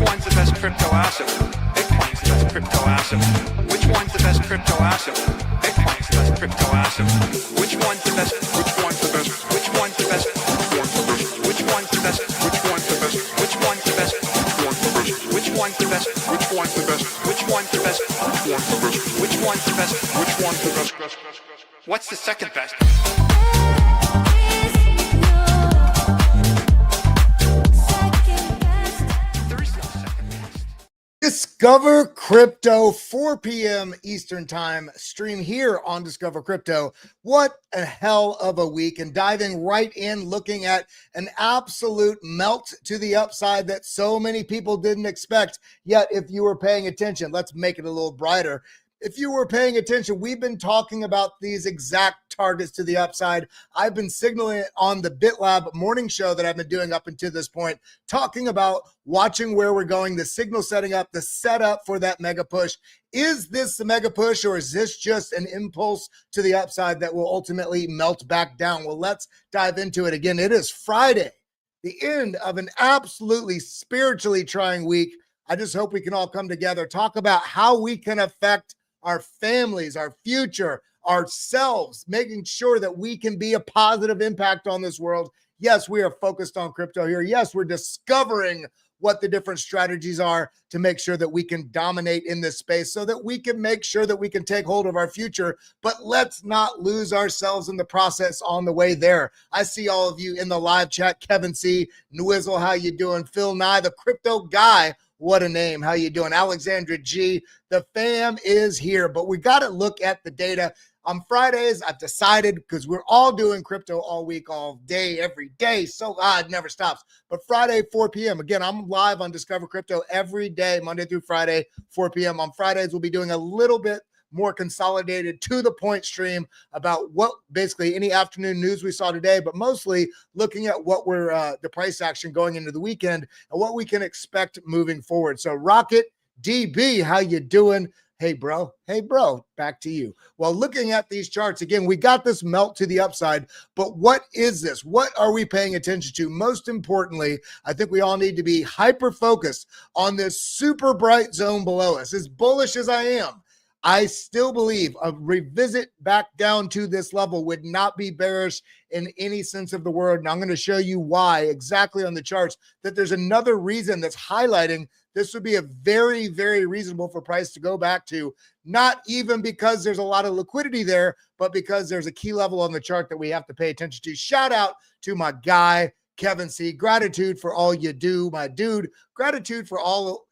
one's the best crypto asset? Bitcoin's the best crypto asset. Which one's the best crypto asset? Bitcoin's the best crypto asset. Which one's the best? Which one's the best? Which one's the best? Which one's the best? Which one's the best? Which one's the best? Which one's the best? Which one's the best? Which one's the best? Which one's the best? Which one's the best? What's the second best? Discover Crypto, 4 p.m. Eastern Time, stream here on Discover Crypto. What a hell of a week, and diving right in, looking at an absolute melt to the upside that so many people didn't expect. Yet, if you were paying attention, let's make it a little brighter. If you were paying attention, we've been talking about these exact targets to the upside. I've been signaling it on the BitLab morning show that I've been doing up until this point, talking about watching where we're going, the signal setting up, the setup for that mega push. Is this the mega push, or is this just an impulse to the upside that will ultimately melt back down? Well, let's dive into it again. It is Friday, the end of an absolutely spiritually trying week. I just hope we can all come together, talk about how we can affect our families, our future, ourselves, making sure that we can be a positive impact on this world. Yes, we are focused on crypto here. Yes, we're discovering what the different strategies are to make sure that we can dominate in this space so that we can make sure that we can take hold of our future. But let's not lose ourselves in the process on the way there. I see all of you in the live chat. Kevin C, Nwizzle, how you doing? Phil Nye, the crypto guy. What a name. How you doing? Alexandra G. The fam is here, but we got to look at the data. On Fridays, I've decided, because we're all doing crypto all week, all day, every day. So it never stops. But Friday, 4 p.m. Again, I'm live on Discover Crypto every day, Monday through Friday, 4 p.m. On Fridays, we'll be doing a little bit more consolidated, to the point stream about what basically any afternoon news we saw today, but mostly looking at what we're the price action going into the weekend and what we can expect moving forward. So Rocket DB, how you doing? Hey bro, back to you. Well, looking at these charts again, we got this melt to the upside, but what is this? What are we paying attention to? Most importantly, I think we all need to be hyper focused on this super bright zone below us. As bullish as I am, I still believe a revisit back down to this level would not be bearish in any sense of the word. And I'm going to show you why exactly on the charts, that there's another reason that's highlighting this would be a very, very reasonable for price to go back to, not even because there's a lot of liquidity there, but because there's a key level on the chart that we have to pay attention to. Shout out to my guy, Kevin C. Gratitude for all you do, my dude. Gratitude for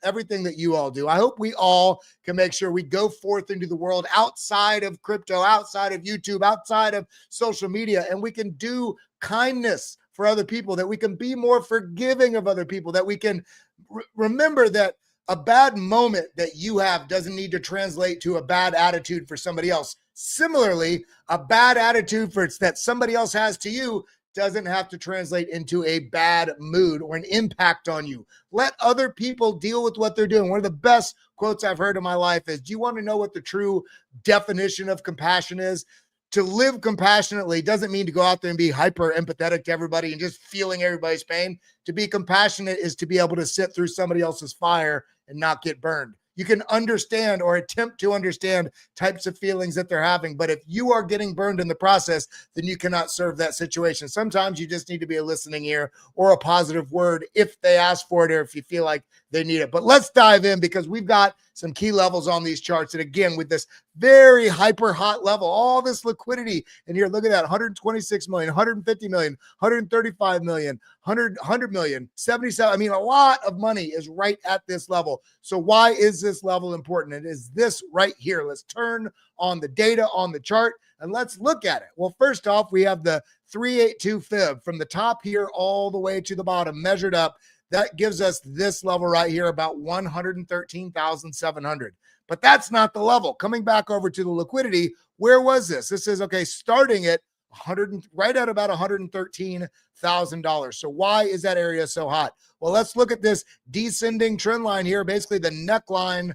everything that you all do. I hope we all can make sure we go forth into the world outside of crypto, outside of YouTube, outside of social media, and we can do kindness for other people, that we can be more forgiving of other people, that we can remember that a bad moment that you have doesn't need to translate to a bad attitude for somebody else. Similarly, a bad attitude that somebody else has to you doesn't have to translate into a bad mood or an impact on you. Let other people deal with what they're doing. One of the best quotes I've heard in my life is, do you want to know what the true definition of compassion is? To live compassionately doesn't mean to go out there and be hyper empathetic to everybody and just feeling everybody's pain. To be compassionate is to be able to sit through somebody else's fire and not get burned. You can understand or attempt to understand types of feelings that they're having, but if you are getting burned in the process, then you cannot serve that situation. Sometimes you just need to be a listening ear or a positive word if they ask for it or if you feel like they need it. But let's dive in, because we've got some key levels on these charts. And again, with this very hyper hot level, all this liquidity in here, look at that, 126 million, 150 million, 135 million, 100 million, 77. I mean, a lot of money is right at this level. So why is this level important? It is this right here. Let's turn on the data on the chart and let's look at it. Well, first off, we have the 382 fib from the top here all the way to the bottom measured up. That gives us this level right here, about 113,700. But that's not the level. Coming back over to the liquidity, where was this? This is, okay, starting at 100, right at about $113,000. So why is that area so hot? Well, let's look at this descending trend line here, basically the neckline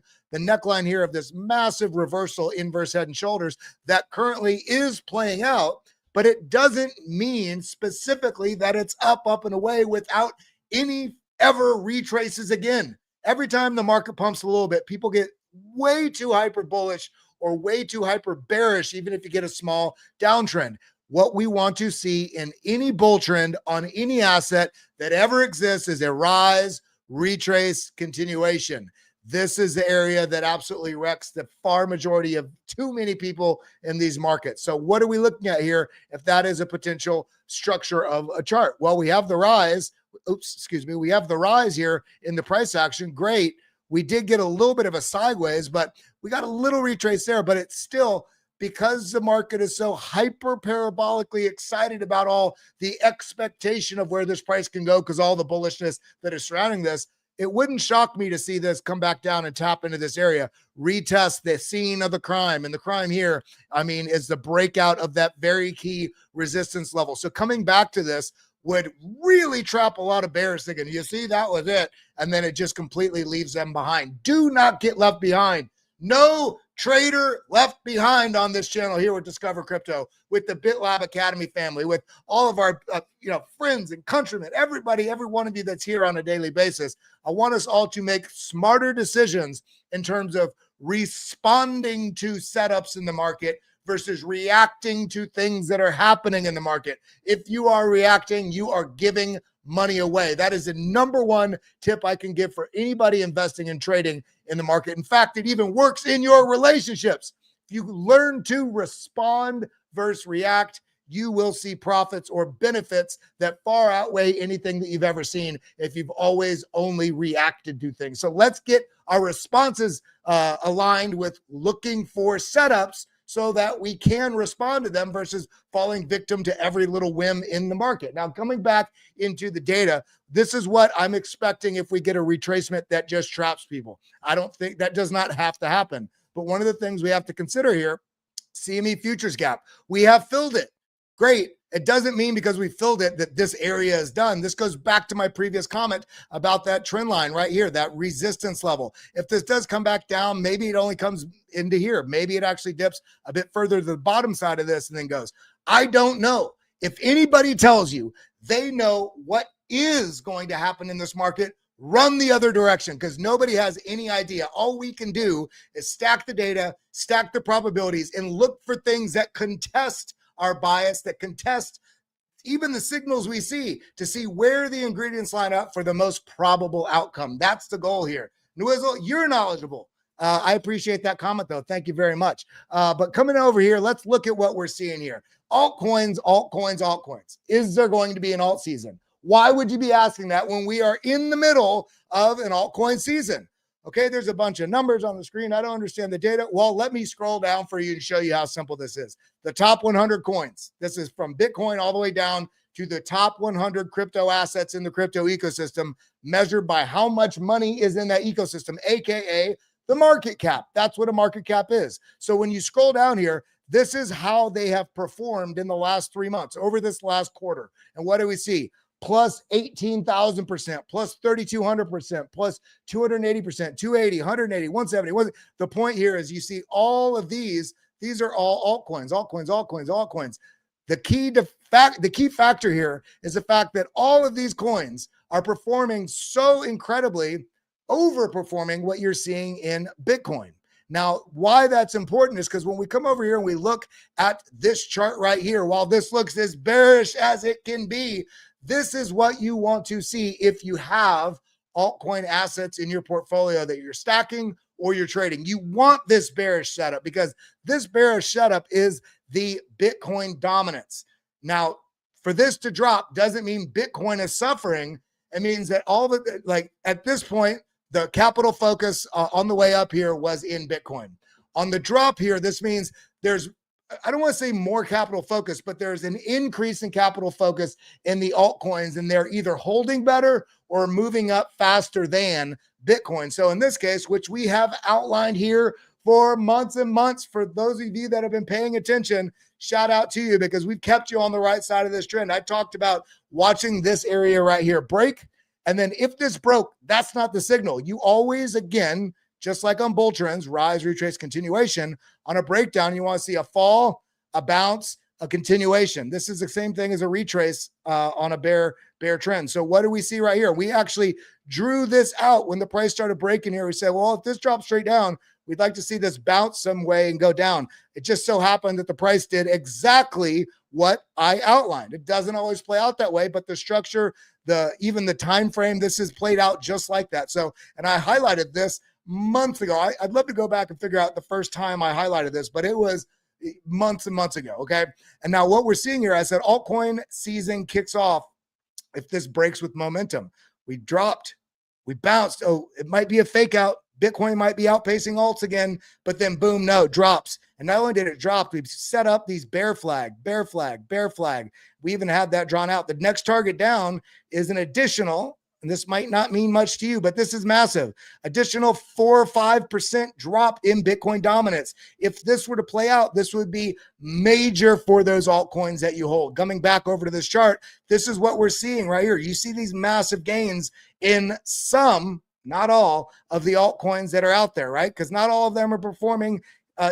here of this massive reversal, inverse head and shoulders that currently is playing out, but it doesn't mean specifically that it's up and away without any ever retraces again. Every time the market pumps a little bit, people get way too hyper bullish or way too hyper bearish, even if you get a small downtrend. What we want to see in any bull trend on any asset that ever exists is a rise, retrace, continuation. This is the area that absolutely wrecks the far majority of too many people in these markets. So what are we looking at here if that is a potential structure of a chart? Well, we have the rise. We have the rise here in the price action. Great. We did get a little bit of a sideways, but we got a little retrace there, but it's still, because the market is so hyper parabolically excited about all the expectation of where this price can go, because all the bullishness that is surrounding this, it wouldn't shock me to see this come back down and tap into this area, retest the scene of the crime. And the crime here, I mean, is the breakout of that very key resistance level. So coming back to this would really trap a lot of bears thinking, you see, that was it. And then it just completely leaves them behind. Do not get left behind. No trader left behind on this channel here with Discover Crypto, with the BitLab Academy family, with all of our friends and countrymen, everybody, every one of you that's here on a daily basis. I want us all to make smarter decisions in terms of responding to setups in the market versus reacting to things that are happening in the market. If you are reacting, you are giving money away. That is the number one tip I can give for anybody investing and trading in the market. In fact, it even works in your relationships. If you learn to respond versus react, you will see profits or benefits that far outweigh anything that you've ever seen if you've always only reacted to things. So let's get our responses aligned with looking for setups so that we can respond to them versus falling victim to every little whim in the market. Now, coming back into the data, this is what I'm expecting if we get a retracement that just traps people. I don't think that does not have to happen. But one of the things we have to consider here, CME futures gap, we have filled it. Great. It doesn't mean because we filled it that this area is done. This goes back to my previous comment about that trend line right here, that resistance level. If this does come back down, maybe it only comes into here. Maybe it actually dips a bit further to the bottom side of this and then goes. I don't know. If anybody tells you they know what is going to happen in this market, run the other direction, because nobody has any idea. All we can do is stack the data, stack the probabilities, and look for things that contest our bias, that contest even the signals we see, to see where the ingredients line up for the most probable outcome. That's the goal here. Nwizzle, you're knowledgeable. I appreciate that comment, though. Thank you very much. But coming over here, let's look at what we're seeing here. Altcoins, altcoins, altcoins. Is there going to be an alt season? Why would you be asking that when we are in the middle of an altcoin season? Okay, there's a bunch of numbers on the screen. I don't understand the data. Well, let me scroll down for you to show you how simple this is. The top 100 coins. This is from Bitcoin all the way down to the top 100 crypto assets in the crypto ecosystem, measured by how much money is in that ecosystem, aka the market cap. That's what a market cap is. So when you scroll down here, this is how they have performed in the last 3 months, over this last quarter. And what do we see? Plus 18,000%, plus 3,200%, plus 280%, 280, 180, 170. The point here is you see all of these are all altcoins, altcoins, altcoins, altcoins. The key factor here is the fact that all of these coins are performing so incredibly, overperforming what you're seeing in Bitcoin. Now, why that's important is because when we come over here and we look at this chart right here, while this looks as bearish as it can be, this is what you want to see if you have altcoin assets in your portfolio that you're stacking or you're trading. You want this bearish setup, because this bearish setup is the Bitcoin dominance. Now, for this to drop doesn't mean Bitcoin is suffering. It means that all of it, like at this point, the capital focus on the way up here was in Bitcoin. On the drop here, this means there's, I don't want to say more capital focus, but there's an increase in capital focus in the altcoins, and they're either holding better or moving up faster than Bitcoin. So in this case, which we have outlined here for months and months, for those of you that have been paying attention, shout out to you, because we've kept you on the right side of this trend. I talked about watching this area right here break. And then if this broke, that's not the signal. You always, again, just like on bull trends, rise, retrace, continuation, on a breakdown, you want to see a fall, a bounce, a continuation. This is the same thing as a retrace on a bear trend. So what do we see right here? We actually drew this out when the price started breaking here. We said, well, if this drops straight down, we'd like to see this bounce some way and go down. It just so happened that the price did exactly what I outlined. It doesn't always play out that way, but the structure, even the time frame, this has played out just like that. So, and I highlighted this months ago. I'd love to go back and figure out the first time I highlighted this, but it was months and months ago. Okay. And now what we're seeing here, I said altcoin season kicks off if this breaks with momentum. We dropped, we bounced. Oh, it might be a fake out. Bitcoin might be outpacing alts again, but then boom, no, drops. And not only did it drop, we've set up these bear flag. We even had that drawn out. The next target down is an additional, and this might not mean much to you, but this is massive, additional 4 or 5% drop in Bitcoin dominance. If this were to play out, this would be major for those altcoins that you hold. Coming back over to this chart, this is what we're seeing right here. You see these massive gains in some, not all, of the altcoins that are out there, right? Because not all of them are performing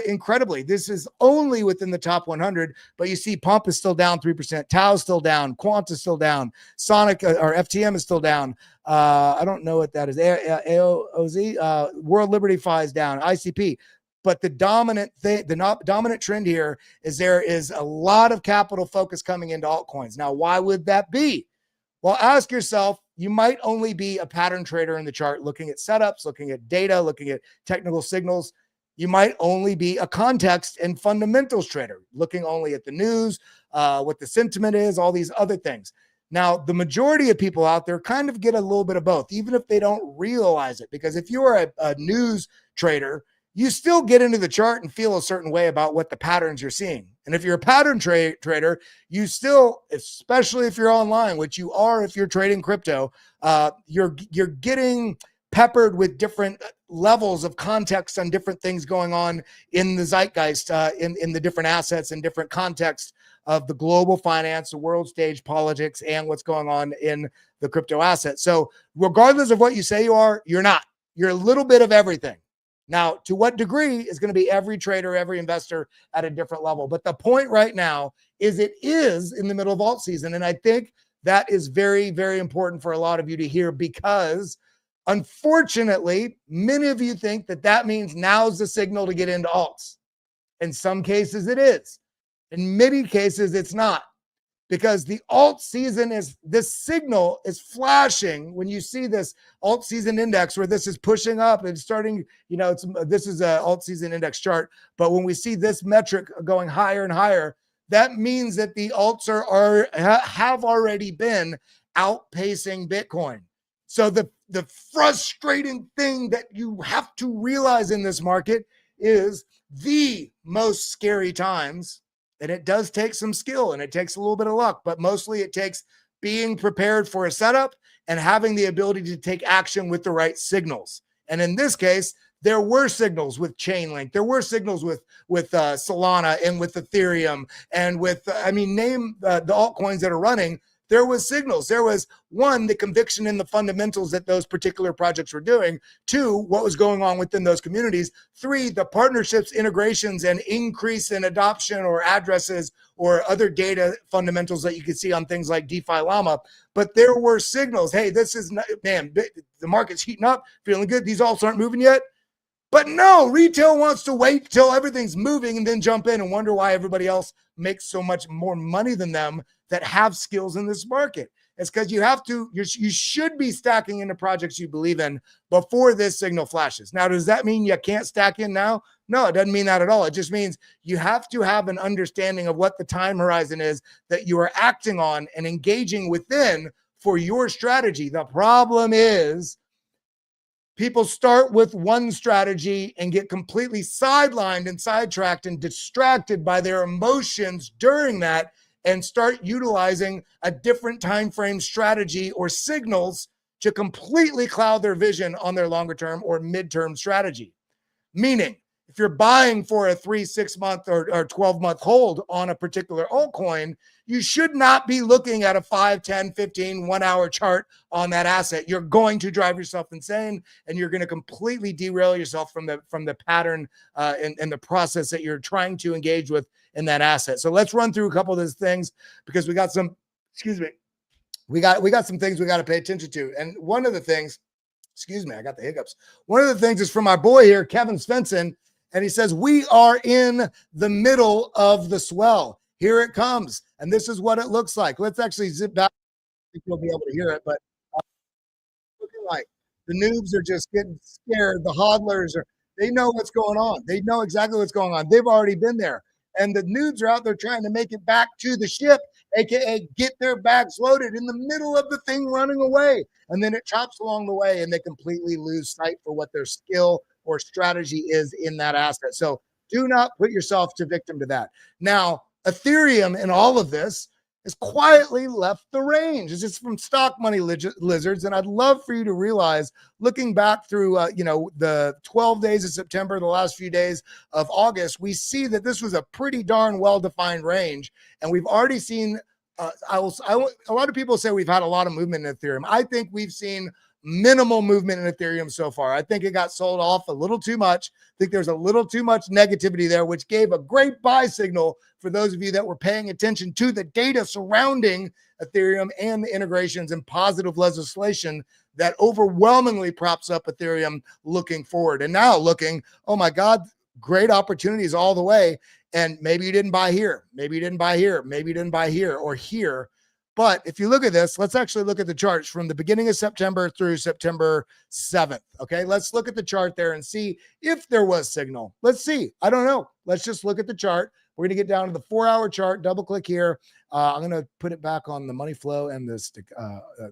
incredibly. This is only within the top 100, but you see Pump is still down 3%, Tau is still down, Quant is still down, Sonic or FTM is still down. I don't know what that is. AOZ, World Liberty Fi is down, ICP. But the dominant thing, the dominant trend here is there is a lot of capital focus coming into altcoins. Now, why would that be? Well, ask yourself, you might only be a pattern trader in the chart, looking at setups, looking at data, looking at technical signals. You might only be a context and fundamentals trader, looking only at the news, what the sentiment is, all these other things. Now, the majority of people out there kind of get a little bit of both, even if they don't realize it. Because if you are a news trader, you still get into the chart and feel a certain way about what the patterns you're seeing. And if you're a pattern trader, you still, especially if you're online, which you are if you're trading crypto, you're getting peppered with different levels of context on different things going on in the zeitgeist, in the different assets and different contexts of the global finance, the world stage politics, and what's going on in the crypto asset. So regardless of what you say you are, you're not. You're a little bit of everything. Now, to what degree is going to be every trader, every investor at a different level. But the point right now is it is in the middle of alt season. And I think that is very, very important for a lot of you to hear, because unfortunately, many of you think that that means now's the signal to get into alts. In some cases, it is. In many cases, it's not. Because the alt season is, this signal is flashing when you see this alt season index where this is pushing up and starting, this is a alt season index chart. But when we see this metric going higher and higher, that means that the alts have already been outpacing Bitcoin. So the frustrating thing that you have to realize in this market is the most scary times. And it does take some skill and it takes a little bit of luck, but mostly it takes being prepared for a setup and having the ability to take action with the right signals. And in this case, there were signals with Chainlink. There were signals with Solana and with Ethereum and with, name the altcoins that are running. There was signals. There was, one, the conviction in the fundamentals that those particular projects were doing. Two, what was going on within those communities. Three, the partnerships, integrations, and increase in adoption or addresses or other data fundamentals that you could see on things like DeFi Llama. But there were signals. Hey, this is, the market's heating up, feeling good. These alts aren't moving yet. But no, retail wants to wait till everything's moving and then jump in and wonder why everybody else makes so much more money than them that have skills in this market. It's because you should be stacking into projects you believe in before this signal flashes. Now, does that mean you can't stack in now? No, it doesn't mean that at all. It just means you have to have an understanding of what the time horizon is that you are acting on and engaging within for your strategy. The problem is, people start with one strategy and get completely sidelined and sidetracked and distracted by their emotions during that and start utilizing a different time frame strategy or signals to completely cloud their vision on their longer term or midterm strategy. Meaning, if you're buying for a 3, 6 month or 12-month hold on a particular altcoin, you should not be looking at a 5, 10, 15, 1 hour chart on that asset. You're going to drive yourself insane, and you're going to completely derail yourself from the pattern and the process that you're trying to engage with in that asset. So let's run through a couple of those things, because we got some, we got some things we got to pay attention to. And one of the things, I got the hiccups. One of the things is from our boy here, Kevin Svensson. And he says, we are in the middle of the swell. Here it comes. And this is what it looks like. Let's actually zip back. I think you'll be able to hear it. But looking like the noobs are just getting scared. The hodlers they know what's going on. They know exactly what's going on. They've already been there. And the noobs are out there trying to make it back to the ship, aka get their bags loaded in the middle of the thing running away. And then it chops along the way, and they completely lose sight for what their skill or strategy is in that asset. So do not put yourself to victim to that. Now, Ethereum in all of this has quietly left the range. It's just from stock money lizards. And I'd love for you to realize, looking back through, the 12 days of September, the last few days of August, we see that this was a pretty darn well-defined range. And we've already seen, a lot of people say we've had a lot of movement in Ethereum. I think we've seen minimal movement in Ethereum so far. I think it got sold off a little too much. I think there's a little too much negativity there, which gave a great buy signal for those of you that were paying attention to the data surrounding Ethereum and the integrations and positive legislation that overwhelmingly props up Ethereum looking forward. And now looking, oh my God, great opportunities all the way. And maybe you didn't buy here. Maybe you didn't buy here. Maybe you didn't buy here or here. But if you look at this, let's actually look at the charts from the beginning of September through September 7th. Okay, let's look at the chart there and see if there was signal. Let's see. I don't know. Let's just look at the chart. We're going to get down to the 4-hour chart. Double click here. I'm going to put it back on the money flow and the stick.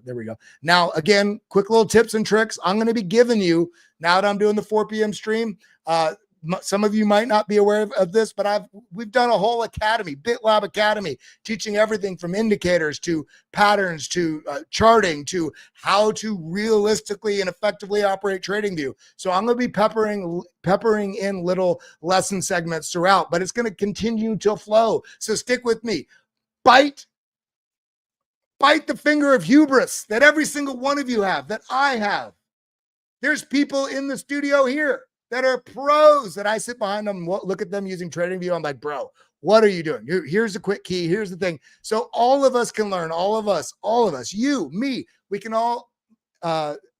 There we go. Now, again, quick little tips and tricks I'm going to be giving you now that I'm doing the 4 p.m. stream. Some of you might not be aware of this, but we've done a whole academy, BitLab Academy, teaching everything from indicators to patterns to charting to how to realistically and effectively operate TradingView. So I'm going to be peppering in little lesson segments throughout, but it's going to continue to flow. So stick with me. Bite the finger of hubris that every single one of you have, that I have. There's people in the studio here that are pros that I sit behind them, look at them using TradingView. I'm like, bro, what are you doing? Here's the quick key. Here's the thing. So all of us can learn, all of us, you, me, we can all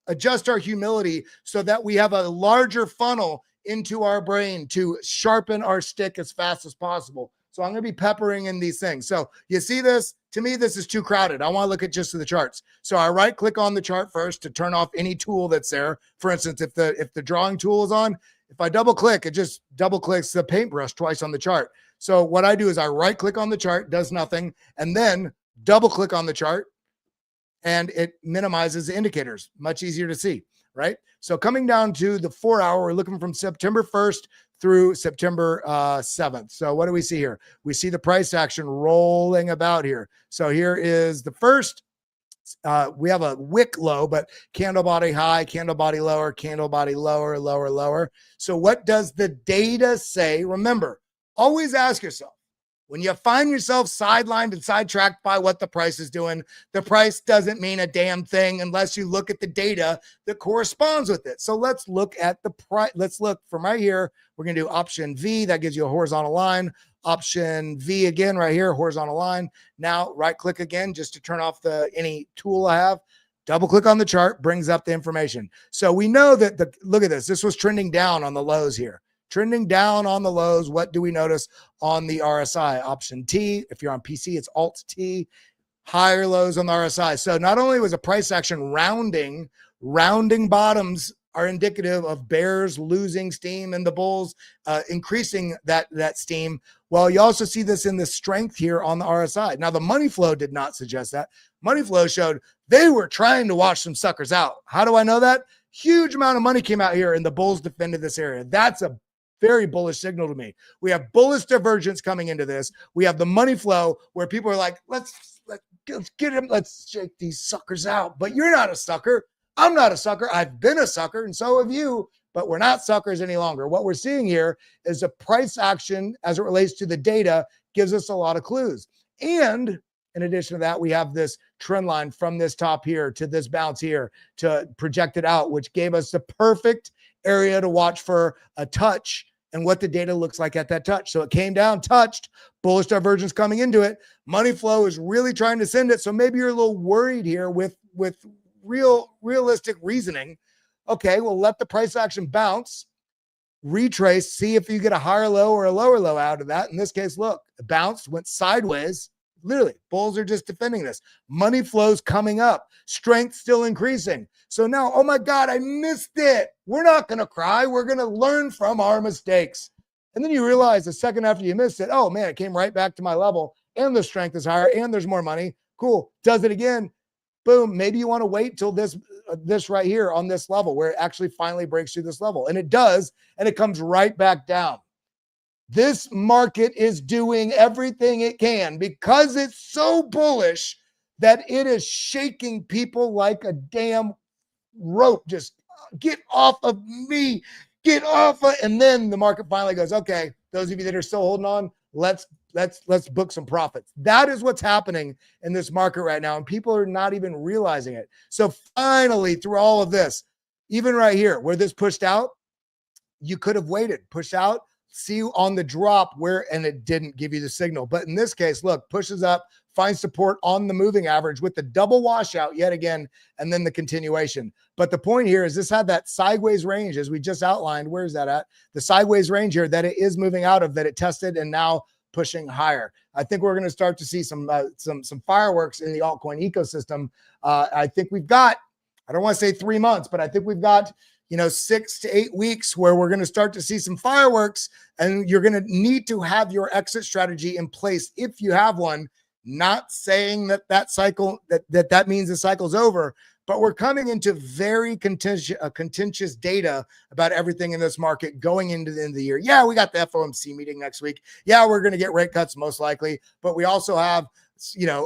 adjust our humility so that we have a larger funnel into our brain to sharpen our stick as fast as possible. So I'm going to be peppering in these things. So you see this? To me, this is too crowded. I want to look at just the charts. So I right click on the chart first to turn off any tool that's there. For instance, if the drawing tool is on, if I double click, it just double clicks the paintbrush twice on the chart. So what I do is I right click on the chart, does nothing, and then double click on the chart, and it minimizes the indicators. Much easier to see, right? So coming down to the 4-hour, we're looking from September 1st through September 7th. So what do we see here? We see the price action rolling about here. So here is the first. We have a wick low, but candle body high, candle body lower, candle body lower, lower, lower. So what does the data say? Remember, always ask yourself, when you find yourself sidelined and sidetracked by what the price is doing, the price doesn't mean a damn thing unless you look at the data that corresponds with it. So let's look at the price. Let's look from right here. We're going to do option V. That gives you a horizontal line. Option V again right here, horizontal line. Now right click again just to turn off any tool I have. Double click on the chart, brings up the information. So we know that look at this. This was trending down on the lows here. Trending down on the lows. What do we notice on the RSI? Option T. If you're on PC, it's Alt T. Higher lows on the RSI. So not only was a price action rounding bottoms are indicative of bears losing steam and the bulls increasing that steam. Well, you also see this in the strength here on the RSI. Now, the money flow did not suggest that. Money flow showed they were trying to wash some suckers out. How do I know that? Huge amount of money came out here and the bulls defended this area. That's a very bullish signal to me. We have bullish divergence coming into this. We have the money flow where people are like, let's get him. Let's shake these suckers out. But you're not a sucker. I'm not a sucker. I've been a sucker. And so have you. but we're not suckers any longer. What we're seeing here is a price action as it relates to the data gives us a lot of clues. And in addition to that, we have this trend line from this top here to this bounce here to project it out, which gave us the perfect area to watch for a touch and what the data looks like at that touch. So it came down, touched, bullish divergence coming into it. Money flow is really trying to send it. So maybe you're a little worried here with realistic reasoning. Okay, well, let the price action bounce, retrace, see if you get a higher low or a lower low out of that. In this case, look, it bounced, went sideways. Literally, bulls are just defending this. Money flows coming up, strength still increasing. So now, oh my God, I missed it. We're not going to cry. We're going to learn from our mistakes. And then you realize the second after you missed it, oh man, it came right back to my level and the strength is higher and there's more money. Cool. Does it again. Boom. Maybe you want to wait till this right here on this level where it actually finally breaks through this level. And it does. And it comes right back down. This market is doing everything it can because it's so bullish that it is shaking people like a damn rope. Just get off of me, get off of, and then the market finally goes, okay, those of you that are still holding on, let's book some profits. That is what's happening in this market right now. And people are not even realizing it. So finally, through all of this, even right here where this pushed out, you could have waited, push out, see on the drop where, and it didn't give you the signal. But in this case, look, pushes up, finds support on the moving average with the double washout yet again, and then the continuation. But the point here is this had that sideways range as we just outlined. Where is that at? The sideways range here that it is moving out of, that it tested and now pushing higher. I think we're going to start to see some fireworks in the altcoin ecosystem. I think we've got, I don't want to say 3 months, but I think we've got 6 to 8 weeks where we're going to start to see some fireworks, and you're going to need to have your exit strategy in place if you have one. Not saying that cycle, that means the cycle's over, but we're coming into very contentious data about everything in this market going into the end of the year. Yeah, we got the FOMC meeting next week. Yeah, we're going to get rate cuts most likely, but we also have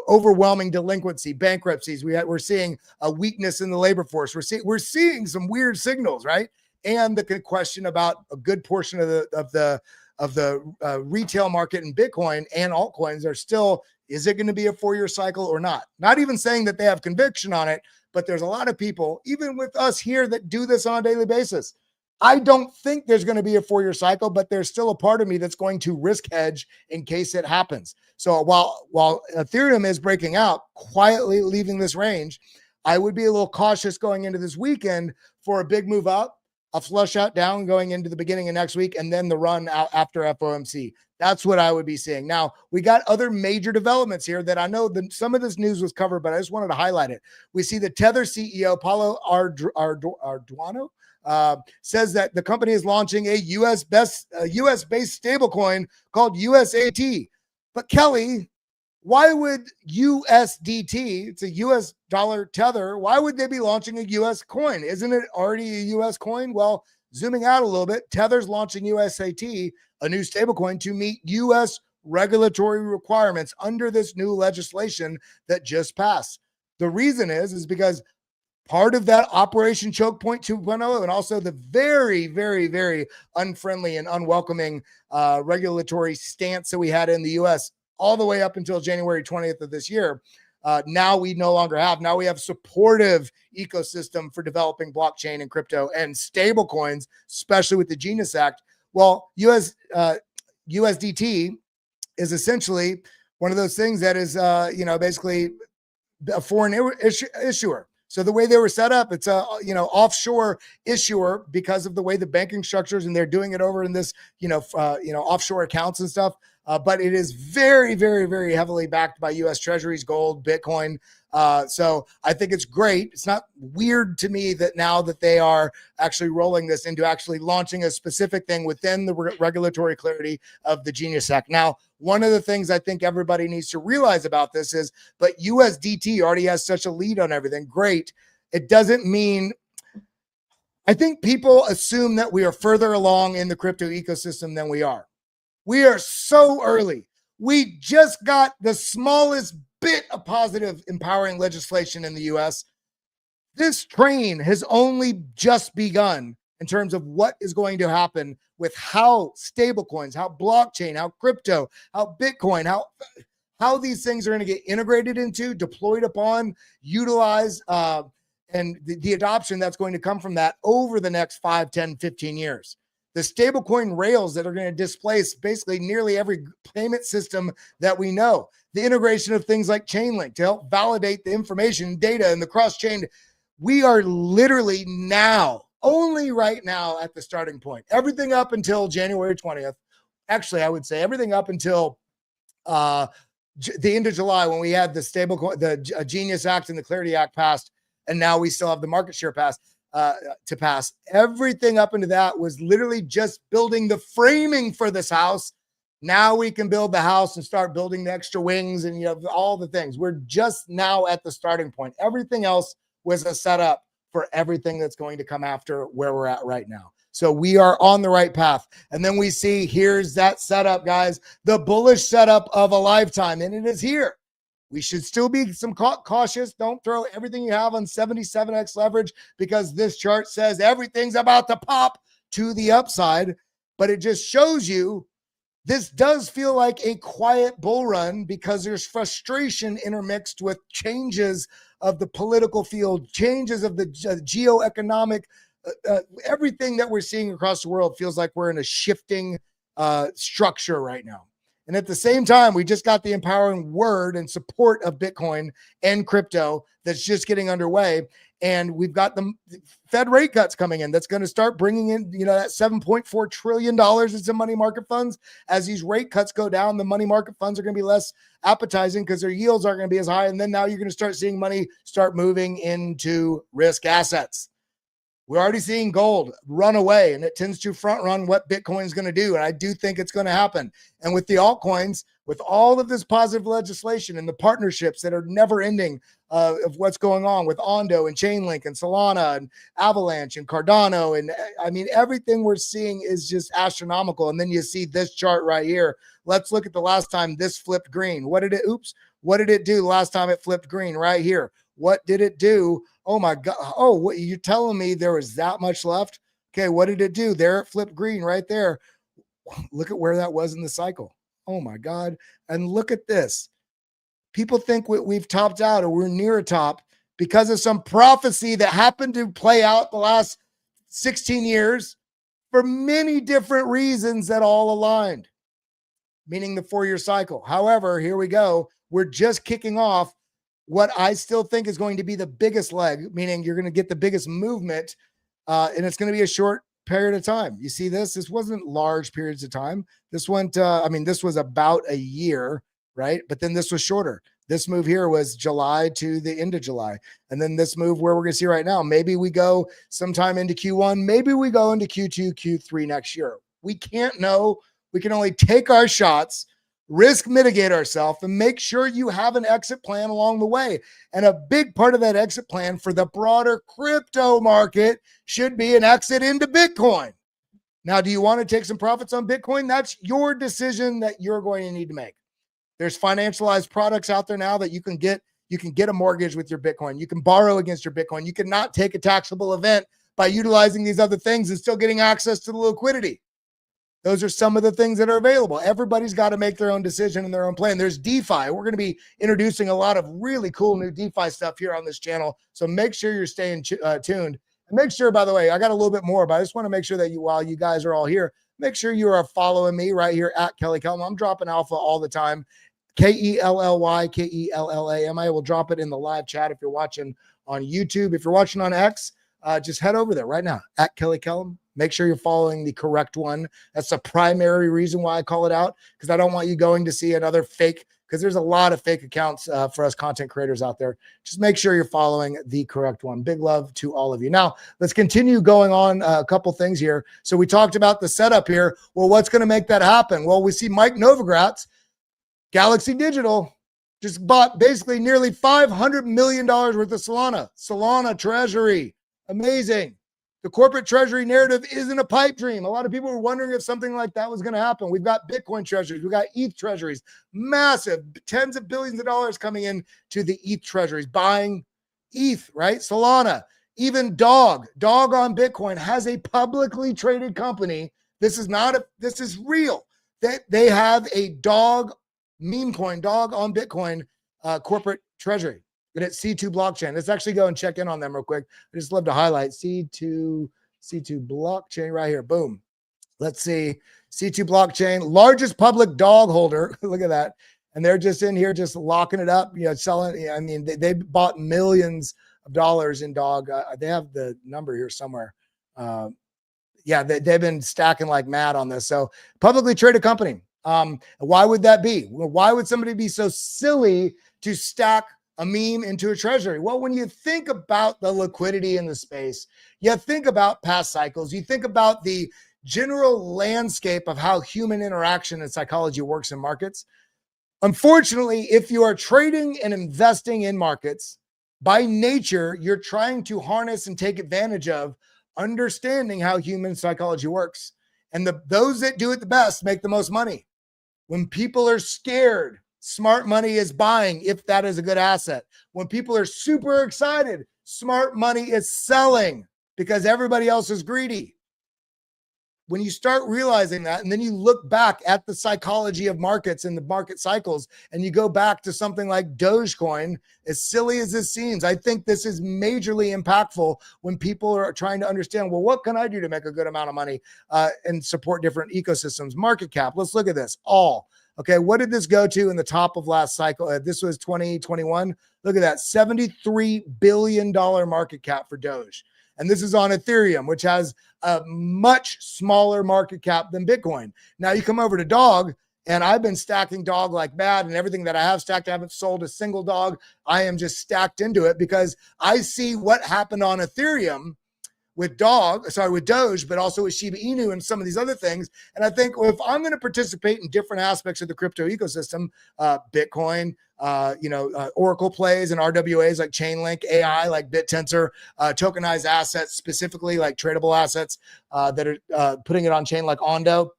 overwhelming delinquency, bankruptcies. We're seeing a weakness in the labor force. We're seeing some weird signals, right? And the question about a good portion of the retail market and Bitcoin and altcoins are still, is it going to be a 4-year cycle or not? Not even saying that they have conviction on it, but there's a lot of people, even with us here, that do this on a daily basis. I don't think there's going to be a 4-year cycle, but there's still a part of me that's going to risk hedge in case it happens. So while Ethereum is breaking out, quietly leaving this range, I would be a little cautious going into this weekend for a big move up, a flush out down going into the beginning of next week, and then the run out after FOMC. That's what I would be seeing. Now, we got other major developments here that I know that some of this news was covered, but I just wanted to highlight it. We see the Tether CEO, Paulo Arduino, says that the company is launching a US-based stablecoin called USAT. But Kelly, why would USDT, it's a US dollar tether, why would they be launching a US coin? Isn't it already a US coin? Well, zooming out a little bit, Tether's launching USAT, a new stablecoin to meet US regulatory requirements under this new legislation that just passed. The reason is because part of that Operation Choke Point 2.0 and also the very, very, very unfriendly and unwelcoming regulatory stance that we had in the US all the way up until January 20th of this year. Now we no longer have. Now we have supportive ecosystem for developing blockchain and crypto and stable coins, especially with the Genius Act. Well, USDT is essentially one of those things that is, basically a foreign issuer. So the way they were set up, it's a offshore issuer because of the way the banking structures, and they're doing it over in this offshore accounts and stuff. But it is very, very, very heavily backed by U.S. Treasuries, gold, Bitcoin. So I think it's great. It's not weird to me that now that they are actually rolling this into actually launching a specific thing within the regulatory clarity of the Genius Act. Now, one of the things I think everybody needs to realize about this is, but USDT already has such a lead on everything. Great. It doesn't mean, I think people assume that we are further along in the crypto ecosystem than we are. We are so early. We just got the smallest bit of positive empowering legislation in the US. This train has only just begun. in terms of what is going to happen with how stablecoins, how blockchain, how crypto, how Bitcoin, how these things are going to get integrated into, deployed upon, utilized, and the adoption that's going to come from that over the next 5, 10, 15 years. The stablecoin rails that are going to displace basically nearly every payment system that we know. The integration of things like Chainlink to help validate the information, data, and the cross-chain. We are literally now, only right now at the starting point. Everything up until January 20th. Actually, I would say everything up until the end of July when we had the stablecoin, the Genius Act and the Clarity Act passed, and now we still have the market share pass. To pass. Everything up into that was literally just building the framing for this house. Now we can build the house and start building the extra wings and all the things. We're just now at the starting point. Everything else was a setup for everything that's going to come after where we're at right now. So we are on the right path. And then we see here's that setup, guys, the bullish setup of a lifetime, and it is here. We should still be cautious. Don't throw everything you have on 77x leverage because this chart says everything's about to pop to the upside. But it just shows you this does feel like a quiet bull run because there's frustration intermixed with changes of the political field, changes of the geoeconomic, everything that we're seeing across the world feels like we're in a shifting structure right now. And at the same time, we just got the empowering word and support of Bitcoin and crypto that's just getting underway. And we've got the Fed rate cuts coming in. That's going to start bringing in, that $7.4 trillion into money market funds. As these rate cuts go down, the money market funds are going to be less appetizing because their yields aren't going to be as high. And then now you're going to start seeing money start moving into risk assets. We're already seeing gold run away, and it tends to front run what Bitcoin is going to do. And I do think it's going to happen. And with the altcoins, with all of this positive legislation and the partnerships that are never ending of what's going on with Ondo and Chainlink and Solana and Avalanche and Cardano. And I mean, everything we're seeing is just astronomical. And then you see this chart right here. Let's look at the last time this flipped green. What did it do last time it flipped green right here? What did it do? Oh my God. Oh, what you're telling me there was that much left? Okay. What did it do? There it flipped green right there. Look at where that was in the cycle. Oh my God. And look at this. People think we've topped out or we're near a top because of some prophecy that happened to play out the last 16 years for many different reasons that all aligned, meaning the 4-year cycle. However, here we go. We're just kicking off what I still think is going to be the biggest leg, meaning you're going to get the biggest movement, and it's going to be a short period of time. You see this? This wasn't large periods of time. This went, this was about a year, right? But then this was shorter. This move here was July to the end of July. And then this move where we're going to see right now, maybe we go sometime into Q1, maybe we go into Q2, Q3 next year. We can't know. We can only take our shots, risk mitigate ourselves, and make sure you have an exit plan along the way. And a big part of that exit plan for the broader crypto market should be an exit into Bitcoin. Now, do you want to take some profits on Bitcoin? That's your decision that you're going to need to make. There's financialized products out there now that you can get. You can get a mortgage with your Bitcoin. You can borrow against your Bitcoin. You cannot take a taxable event by utilizing these other things and still getting access to the liquidity. Those are some of the things that are available. Everybody's got to make their own decision and their own plan. There's DeFi. We're going to be introducing a lot of really cool new DeFi stuff here on this channel. So make sure you're staying tuned. And make sure, by the way, I got a little bit more, but I just want to make sure that while you guys are all here, make sure you are following me right here at Kelly Kellum. I'm dropping alpha all the time. Kelly, Kellam. I will drop it in the live chat if you're watching on YouTube. If you're watching on X, just head over there right now at Kelly Kellum. Make sure you're following the correct one. That's the primary reason why I call it out, because I don't want you going to see another fake, because there's a lot of fake accounts for us content creators out there. Just make sure you're following the correct one. Big love to all of you. Now, let's continue going on a couple things here. So we talked about the setup here. Well, what's going to make that happen? Well, we see Mike Novogratz, Galaxy Digital, just bought basically nearly $500 million worth of Solana treasury. Amazing. The corporate treasury narrative isn't a pipe dream. A lot of people were wondering if something like that was going to happen. We've got Bitcoin treasuries. We've got ETH treasuries, massive tens of billions of dollars coming in to the ETH treasuries, buying ETH, right? Solana, Even Dog on Bitcoin has a publicly traded company. This is real. They have a Dog meme coin, Dog on Bitcoin corporate treasury. And it's C2 blockchain. Let's actually go and check in on them real quick. I just love to highlight C2 blockchain right here. Boom. Let's see. C2 blockchain, largest public dog holder. Look at that. And they're just in here, just locking it up, selling. I mean, they bought millions of dollars in Dog. They have the number here somewhere. They've been stacking like mad on this. So publicly traded company. Why would that be? Why would somebody be so silly to stack a meme into a treasury? Well, when you think about the liquidity in the space, you think about past cycles, you think about the general landscape of how human interaction and psychology works in markets. Unfortunately, if you are trading and investing in markets, by nature, you're trying to harness and take advantage of understanding how human psychology works. And those that do it the best make the most money. When people are scared, smart money is buying, if that is a good asset. When people are super excited, smart money is selling because everybody else is greedy. When you start realizing that, and then you look back at the psychology of markets and the market cycles, and you go back to something like Dogecoin, as silly as this seems, I think this is majorly impactful when people are trying to understand, well, what can I do to make a good amount of money and support different ecosystems? Market cap, let's look at this. Okay, what did this go to in the top of last cycle? This was 2021. Look at that, $73 billion market cap for Doge. And this is on Ethereum, which has a much smaller market cap than Bitcoin. Now you come over to Dog, and I've been stacking Dog like mad, and everything that I have stacked, I haven't sold a single Dog. I am just stacked into it because I see what happened on Ethereum with Doge, but also with Shiba Inu and some of these other things. And I think, well, if I'm going to participate in different aspects of the crypto ecosystem, Bitcoin, Oracle plays and RWAs like Chainlink, AI like BitTensor, tokenized assets, specifically like tradable assets that are putting it on chain like Ondo.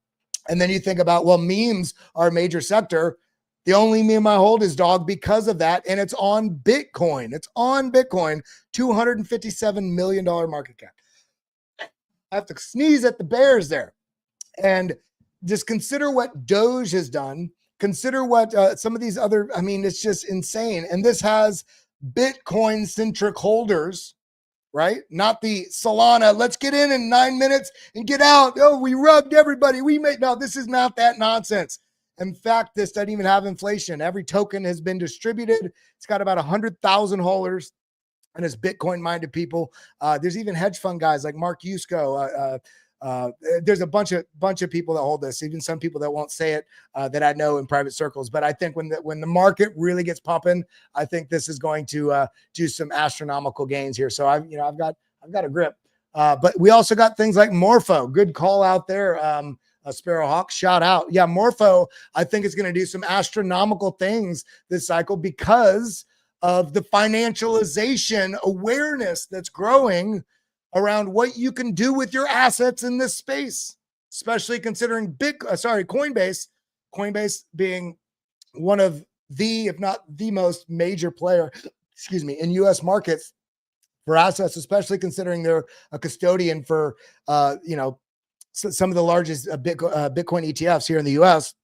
And then you think about, well, memes are a major sector. The only meme I hold is Dog because of that. And it's on Bitcoin. $257 million market cap. I have to sneeze at the bears there. And just consider what Doge has done. Consider what some of these other, it's just insane. And this has Bitcoin-centric holders, right? Not the Solana, let's get in 9 minutes and get out. Oh, we rubbed everybody. No, this is not that nonsense. In fact, this doesn't even have inflation. Every token has been distributed. It's got about 100,000 holders. And it's Bitcoin-minded people. There's even hedge fund guys like Mark Yusko. There's a bunch of people that hold this, even some people that won't say it that I know in private circles. But I think when the market really gets pumping, I think this is going to do some astronomical gains here. So I've got a grip. But we also got things like Morpho. Good call out there. Sparrowhawk, shout out. Yeah, Morpho, I think is going to do some astronomical things this cycle because of the financialization awareness that's growing around what you can do with your assets in this space, especially considering Coinbase being one of the, if not the most major player, in U.S. markets for assets, especially considering they're a custodian for, some of the largest Bitcoin ETFs here in the U.S.,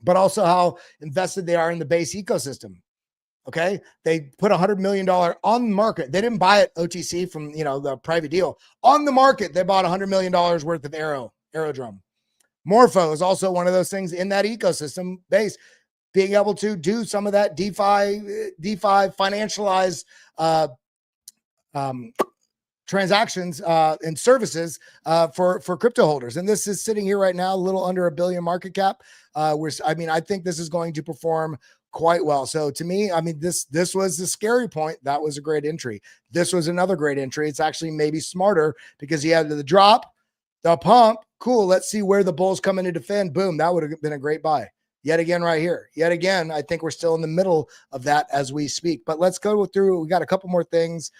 but also how invested they are in the base ecosystem. Okay. They put $100 million on the market. They didn't buy it OTC from, the private deal. On the market, they bought $100 million worth of Aerodrome. Morpho is also one of those things in that ecosystem base, being able to do some of that DeFi financialized transactions and services for crypto holders. And this is sitting here right now, a little under $1 billion market cap. I think this is going to perform quite well. So to me, this was the scary point. That was a great entry. This was another great entry. It's actually maybe smarter because you had the drop, the pump. Cool. Let's see where the bulls come in to defend. Boom. That would have been a great buy. Yet again, right here. Yet again, I think we're still in the middle of that as we speak. But let's go through. We got a couple more things.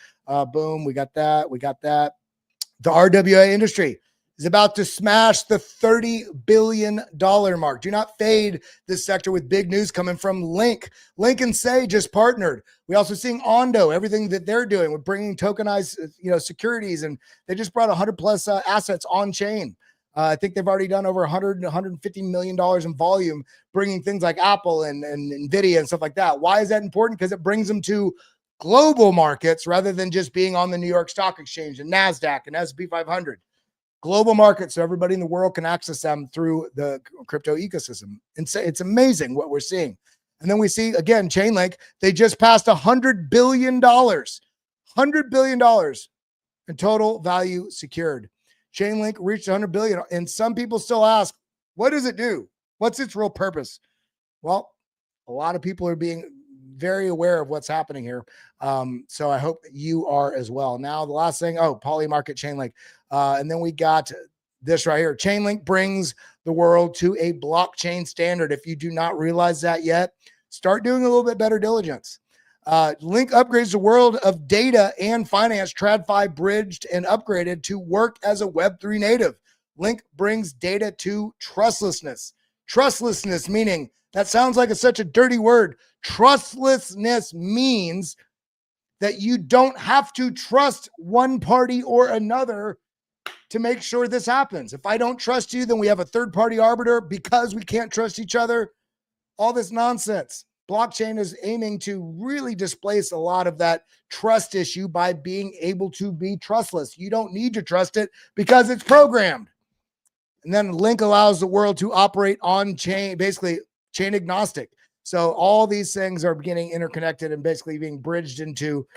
Boom. We got that. The RWA industry. is about to smash the $30 billion mark. Do not fade this sector with big news coming from Link. Link and Say just partnered. We also seeing Ondo, everything that they're doing with bringing tokenized, securities, and they just brought 100 plus assets on chain. I think they've already done over 100, $150 million in volume, bringing things like Apple and NVIDIA and stuff like that. Why is that important? Because it brings them to global markets rather than just being on the New York Stock Exchange and NASDAQ and S&P 500. Global markets, so everybody in the world can access them through the crypto ecosystem. And so it's amazing what we're seeing. And then we see, again, Chainlink, they just passed $100 billion, $100 billion in total value secured. Chainlink reached 100 billion. And some people still ask, what does it do? What's its real purpose? Well, a lot of people are being very aware of what's happening here. So I hope you are as well. Now, the last thing, Polymarket Chainlink. And then we got this right here. Chainlink brings the world to a blockchain standard. If you do not realize that yet, start doing a little bit better diligence. Link upgrades the world of data and finance. TradFi bridged and upgraded to work as a Web3 native. Link brings data to trustlessness. Trustlessness meaning, that sounds like it's such a dirty word. Trustlessness means that you don't have to trust one party or another to make sure this happens. If I don't trust you, then we have a third-party arbiter because we can't trust each other. All this nonsense. Blockchain is aiming to really displace a lot of that trust issue by being able to be trustless. You don't need to trust it because it's programmed. And then Link allows the world to operate on chain, basically chain agnostic. So all these things are getting interconnected and basically being bridged into,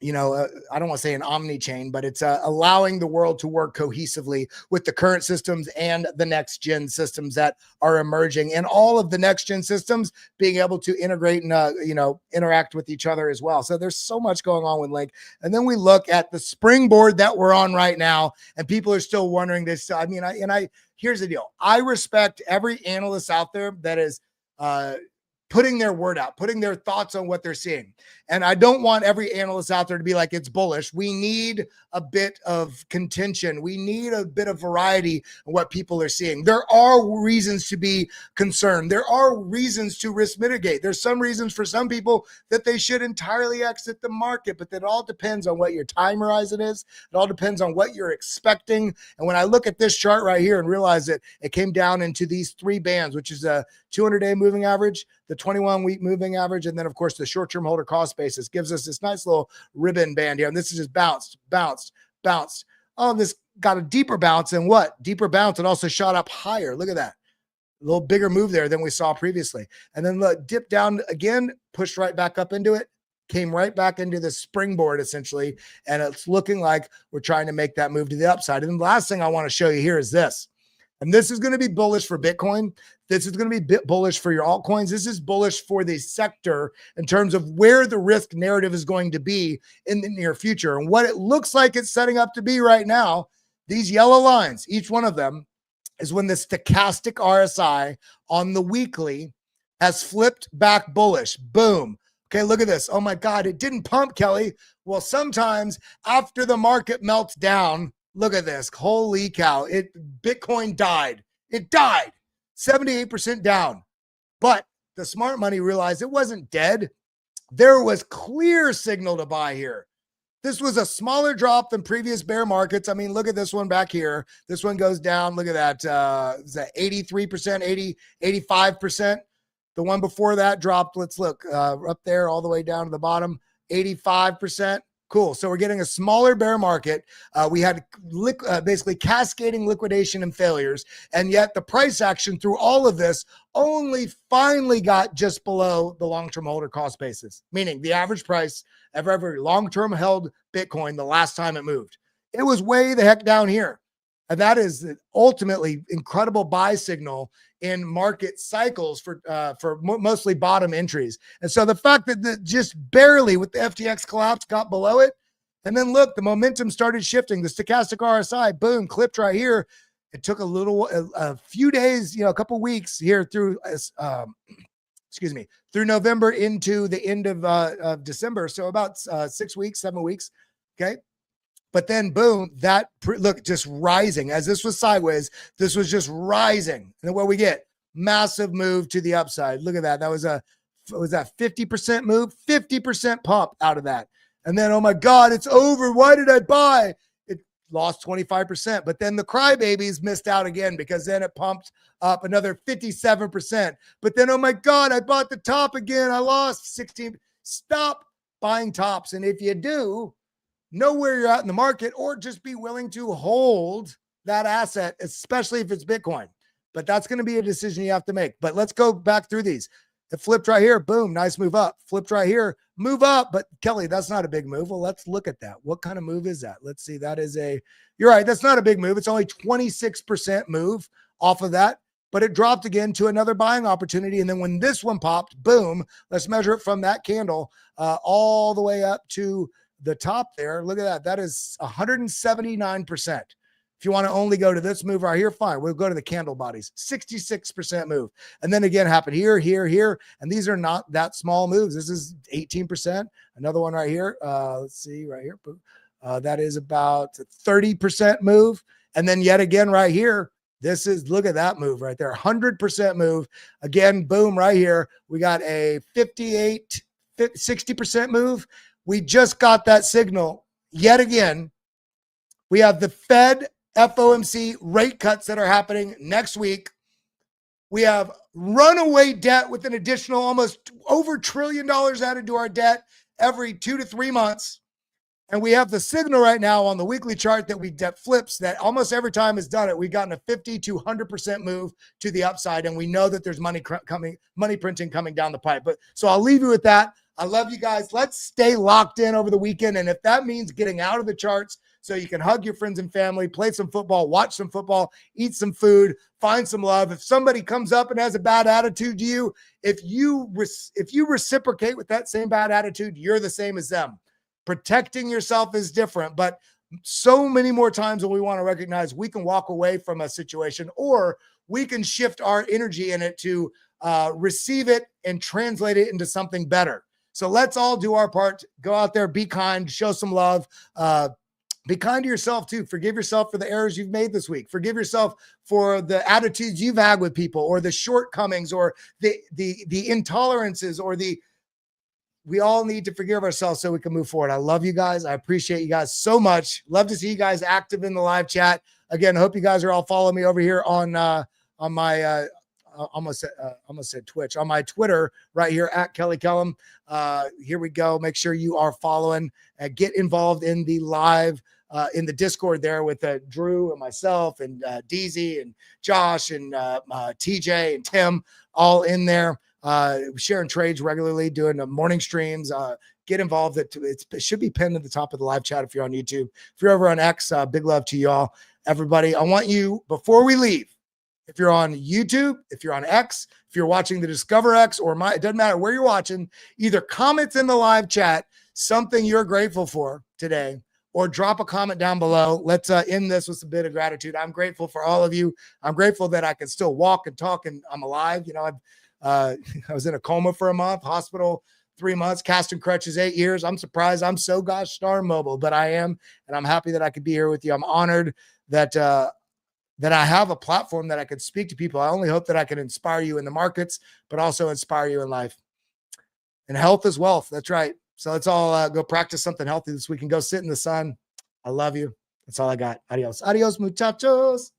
I don't want to say an omni chain, but it's allowing the world to work cohesively with the current systems and the next gen systems that are emerging, and all of the next gen systems being able to integrate and, interact with each other as well. So there's so much going on with Link. And then we look at the springboard that we're on right now, and people are still wondering this. Here's the deal. I respect every analyst out there that is, putting their word out, putting their thoughts on what they're seeing. And I don't want every analyst out there to be like, it's bullish. We need a bit of contention. We need a bit of variety in what people are seeing. There are reasons to be concerned. There are reasons to risk mitigate. There's some reasons for some people that they should entirely exit the market, but that all depends on what your time horizon is. It all depends on what you're expecting. And when I look at this chart right here and realize that it came down into these three bands, which is a 200-day moving average, the 21-week moving average, and then, of course, the short-term holder cost basis gives us this nice little ribbon band here. And this is just bounced. Oh, this got a deeper bounce. And what? Deeper bounce. It also shot up higher. Look at that. A little bigger move there than we saw previously. And then look, dip down again, pushed right back up into it, came right back into the springboard, essentially. And it's looking like we're trying to make that move to the upside. And the last thing I want to show you here is this. And this is going to be bullish for Bitcoin. This is going to be bullish for your altcoins. This is bullish for the sector in terms of where the risk narrative is going to be in the near future. And what it looks like it's setting up to be right now, these yellow lines, each one of them is when the stochastic RSI on the weekly has flipped back bullish. Boom. Okay, look at this. Oh my God, it didn't pump, Kelly. Well, sometimes after the market melts down, look at this. Holy cow. Bitcoin died. It died. 78% down. But the smart money realized it wasn't dead. There was clear signal to buy here. This was a smaller drop than previous bear markets. I mean, look at this one back here. This one goes down. Look at that. Is that 83%, 85%? The one before that dropped. Let's look up there all the way down to the bottom. 85%. Cool. So we're getting a smaller bear market. We had basically cascading liquidation and failures. And yet the price action through all of this only finally got just below the long-term holder cost basis, meaning the average price of every long-term held Bitcoin the last time it moved. It was way the heck down here. And that is ultimately incredible buy signal in market cycles for mostly bottom entries. And so the fact that just barely with the FTX collapse got below it, and then look, the momentum started shifting. The stochastic RSI, boom, clipped right here. It took a few days, a couple weeks here through, through November into the end of December. So about 6 weeks, 7 weeks. Okay. But then boom, look, just rising. As this was sideways, this was just rising. And then what we get? Massive move to the upside. Look at that. Was that 50% move? 50% pump out of that. And then, oh my God, it's over. Why did I buy? It lost 25%. But then the crybabies missed out again because then it pumped up another 57%. But then, oh my God, I bought the top again. I lost 16. Stop buying tops. And if you do, know where you're at in the market, or just be willing to hold that asset, especially if it's Bitcoin. But that's going to be a decision you have to make. But let's go back through these. It flipped right here. Boom. Nice move up. Flipped right here. Move up. But Kelly, that's not a big move. Well, let's look at that. What kind of move is that? Let's see. You're right. That's not a big move. It's only 26% move off of that. But it dropped again to another buying opportunity. And then when this one popped, boom, let's measure it from that candle all the way up to the top there. Look at that. That is 179%. If you want to only go to this move right here, fine. We'll go to the candle bodies. 66% move. And then again, happened here, here, here. And these are not that small moves. This is 18%. Another one right here. Let's see right here. That is about 30% move. And then yet again right here, look at that move right there. 100% move. Again, boom, right here. We got a 60% move. We just got that signal yet again. We have the Fed FOMC rate cuts that are happening next week. We have runaway debt with an additional almost over $1 trillion added to our debt every 2 to 3 months. And we have the signal right now on the weekly chart that flips that almost every time it's done it, we've gotten a 50 to 100% move to the upside. And we know that there's money printing coming down the pipe. But so I'll leave you with that. I love you guys. Let's stay locked in over the weekend. And if that means getting out of the charts so you can hug your friends and family, play some football, watch some football, eat some food, find some love. If somebody comes up and has a bad attitude to you, if you reciprocate with that same bad attitude, you're the same as them. Protecting yourself is different, but so many more times when we want to recognize we can walk away from a situation, or we can shift our energy in it to receive it and translate it into something better. So let's all do our part. Go out there, be kind, show some love. Be kind to yourself too. Forgive yourself for the errors you've made this week. Forgive yourself for the attitudes you've had with people, or the shortcomings, or the intolerances, or we all need to forgive ourselves so we can move forward. I love you guys. I appreciate you guys so much. Love to see you guys active in the live chat. Again, I hope you guys are all following me over here on my almost said Twitch, on my Twitter right here at Kelly Kellum. Here we go. Make sure you are following and get involved in the live in the Discord there with Drew and myself and DZ and Josh and TJ and Tim, all in there. Sharing trades regularly, doing morning streams. Get involved. It should be pinned at the top of the live chat if you're on YouTube. If you're over on X, big love to you all. Everybody, I want you, before we leave, if you're on YouTube, if you're on X, if you're watching the Discover X, or it doesn't matter where you're watching, either comments in the live chat something you're grateful for today, or drop a comment down below. Let's end this with a bit of gratitude. I'm grateful for all of you. I'm grateful that I can still walk and talk and I'm alive. You know, I was in a coma for a month, hospital 3 months, casting crutches 8 years. I'm surprised I'm so gosh darn mobile, but I am, and I'm happy that I could be here with you. I'm honored that I have a platform that I can speak to people. I only hope that I can inspire you in the markets, but also inspire you in life. And health is wealth. That's right. So let's all go practice something healthy this week and go sit in the sun. I love you. That's all I got. Adios. Adios, muchachos.